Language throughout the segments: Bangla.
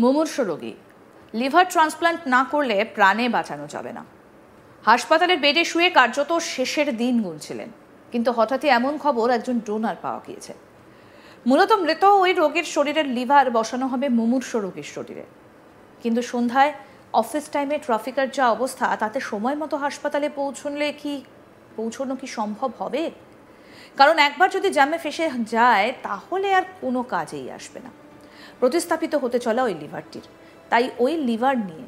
মুমূর্ষু রোগী, লিভার ট্রান্সপ্লান্ট না করলে প্রাণে বাঁচানো যাবে না। হাসপাতালের বেডে শুয়ে কার্যত শেষের দিন গুনছিলেন, কিন্তু হঠাৎই এমন খবর একজন ডোনার পাওয়া গিয়েছে। মূলত মৃত ওই রোগীর শরীরের লিভার বসানো হবে মুমূর্ষু রোগীর শরীরে। কিন্তু সন্ধ্যায় অফিস টাইমে ট্রাফিকের যা অবস্থা, তাতে সময় মতো হাসপাতালে পৌঁছানো কি সম্ভব হবে? কারণ একবার যদি জ্যামে ফেসে যায় তাহলে আর কোনো কাজেই আসবে না। প্রতিস্থাপিত হতে চলা ওই লিভারটির, তাই ওই লিভার নিয়ে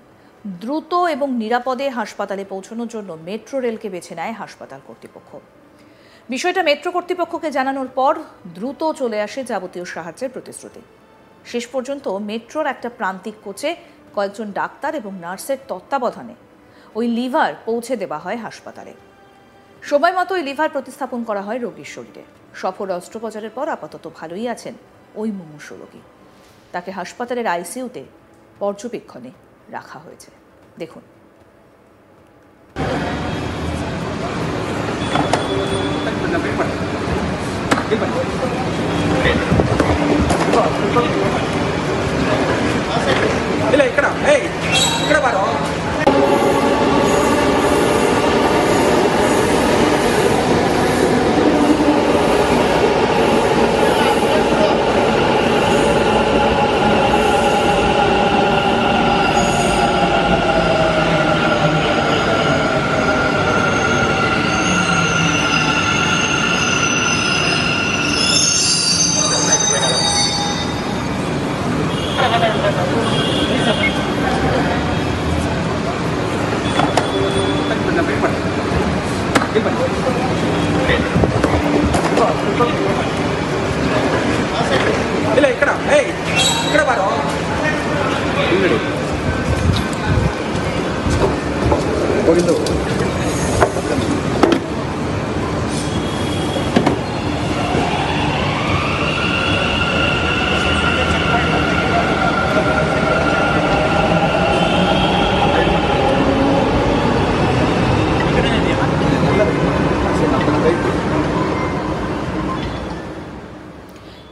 দ্রুত এবং নিরাপদে হাসপাতালে পৌঁছানোর জন্য মেট্রো রেলকে বেছে নেয় হাসপাতাল কর্তৃপক্ষ। বিষয়টা মেট্রো কর্তৃপক্ষকে জানানোর পর দ্রুত চলে আসে যাবতীয় সাহায্যের প্রতিশ্রুতি। শেষ পর্যন্ত মেট্রোর একটা প্রান্তিক কোচে কয়েকজন ডাক্তার এবং নার্সের তত্ত্বাবধানে ওই লিভার পৌঁছে দেওয়া হয় হাসপাতালে। সময় মতো ওই লিভার প্রতিস্থাপন করা হয় রোগীর শরীরে। সফল অস্ত্রোপচারের পর আপাতত ভালোই আছেন ওই মুমূর্ষু রোগী। তাকে হাসপাতালের আইসিইউতে পর্যবেক্ষণে রাখা হয়েছে। দেখুন।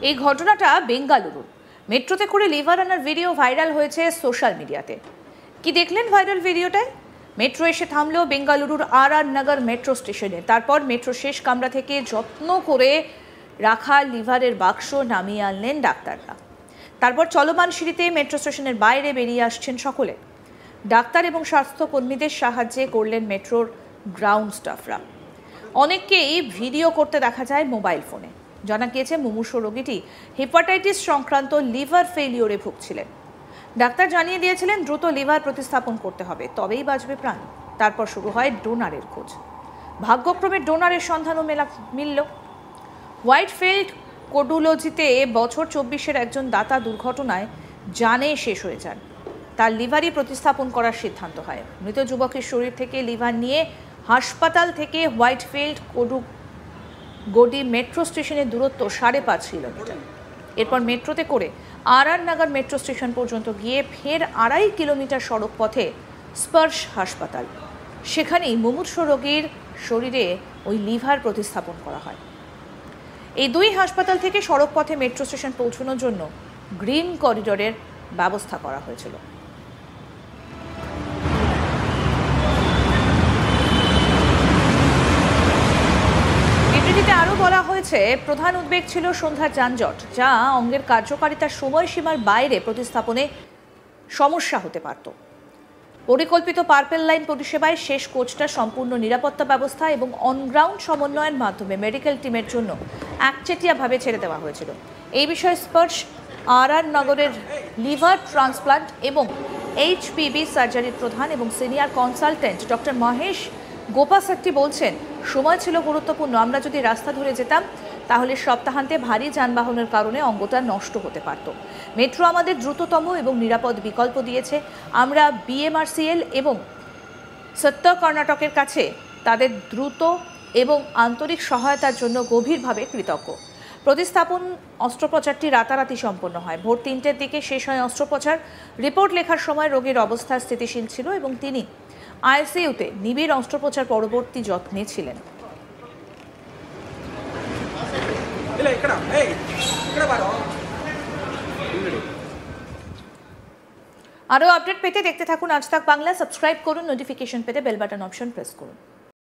এই ঘটনাটা বেঙ্গালুরুর। মেট্রোতে করে লিভার আনার ভিডিও ভাইরাল হয়েছে সোশ্যাল মিডিয়াতে। কি দেখলেন ভাইরাল ভিডিওটায়? মেট্রো এসে থামলো বেঙ্গালুরুর আর নগর মেট্রো স্টেশনে। তারপর মেট্রো শেষ কামরা থেকে যত্ন করে রাখা লিভারের বাক্স নামিয়ে আনলেন ডাক্তাররা। তারপর চলমান সিঁড়িতে মেট্রো স্টেশনের বাইরে বেরিয়ে আসছেন সকলে। ডাক্তার এবং স্বাস্থ্যকর্মীদের সাহায্যে করলেন মেট্রোর গ্রাউন্ড স্টাফরা। অনেককেই ভিডিও করতে দেখা যায় মোবাইল ফোনে। জানা গিয়েছে মুমূর্ষু রোগীটি হেপাটাইটিস সংক্রান্ত লিভার ফেলিওরে ভুগছিলেন। ডাক্তার জানিয়ে দিয়েছিলেন দ্রুত লিভার প্রতিস্থাপন করতে হবে, তবেই বাঁচবে প্রাণ। তারপর শুরু হয় ডোনারের খোঁজ। ভাগ্যক্রমে ডোনারের সন্ধানও মিলল। হোয়াইটফিল্ড কোডুলজিতে বছর 24-এর একজন দাতা দুর্ঘটনায় জানে শেষ হয়ে যান। তার লিভারই প্রতিস্থাপন করার সিদ্ধান্ত হয়। মৃত যুবকের শরীর থেকে লিভার নিয়ে হাসপাতাল থেকে হোয়াইটফিল্ড গোডি মেট্রো স্টেশনের দূরত্ব 5.5 কিলোমিটার। এরপর মেট্রোতে করে আর নগর মেট্রো স্টেশন পর্যন্ত গিয়ে ফের 2.5 কিলোমিটার সড়ক পথে স্পর্শ হাসপাতাল। সেখানেই মুমূর্ষু রোগীর শরীরে ওই লিভার প্রতিস্থাপন করা হয়। এই দুই হাসপাতাল থেকে সড়ক পথে মেট্রো স্টেশন পৌঁছানোর জন্য গ্রিন করিডোরের ব্যবস্থা করা হয়েছিল। বিবৃতিতে আরও বলা হয়েছে, প্রধান উদ্বেগ ছিল সন্ধ্যার যানজট, যা অঙ্গের কার্যকারিতার সময়সীমার বাইরে প্রতিস্থাপনে সমস্যা হতে পারত। পরিকল্পিত পার্পেল লাইন পরিষেবায় শেষ কোচটা সম্পূর্ণ নিরাপত্তা ব্যবস্থা এবং অনগ্রাউন্ড সমন্বয়ের মাধ্যমে মেডিকেল টিমের জন্য একচেটিয়াভাবে ছেড়ে দেওয়া হয়েছিল। এই বিষয়ে স্পর্শ আর নগরের লিভার ট্রান্সপ্লান্ট এবং এইচপিভি সার্জারির প্রধান এবং সিনিয়র কনসালটেন্ট ডক্টর মহেশ গোপাশেট্টি বলছেন, সময় ছিল গুরুত্বপূর্ণ। আমরা যদি রাস্তা ধরে যেতাম তাহলে সপ্তাহান্তে ভারী যানবাহনের কারণে অঙ্গটা নষ্ট হতে পারত। মেট্রো আমাদের দ্রুততম এবং নিরাপদ বিকল্প দিয়েছে। আমরা বিএমআরসিএল এবং সত্য কর্ণাটকের কাছে তাদের দ্রুত এবং আন্তরিক সহায়তার জন্য গভীরভাবে কৃতজ্ঞ। প্রতিস্থাপন অস্ত্রোপচারটি রাতারাতি সম্পন্ন হয়। ভোর 3টের দিকে শেষ হয় অস্ত্রোপচার। রিপোর্ট লেখার সময় রোগীর অবস্থা স্থিতিশীল ছিল এবং তিনি আইসিইউতে নিবিড় অস্ত্রোপচার পরবর্তী যত্নে ছিলেন। আরও আপডেট পেতে দেখতে থাকুন আজ তাক বাংলা। সাবস্ক্রাইব করুন, নোটিফিকেশন পেতে বেল বাটন অপশন প্রেস করুন।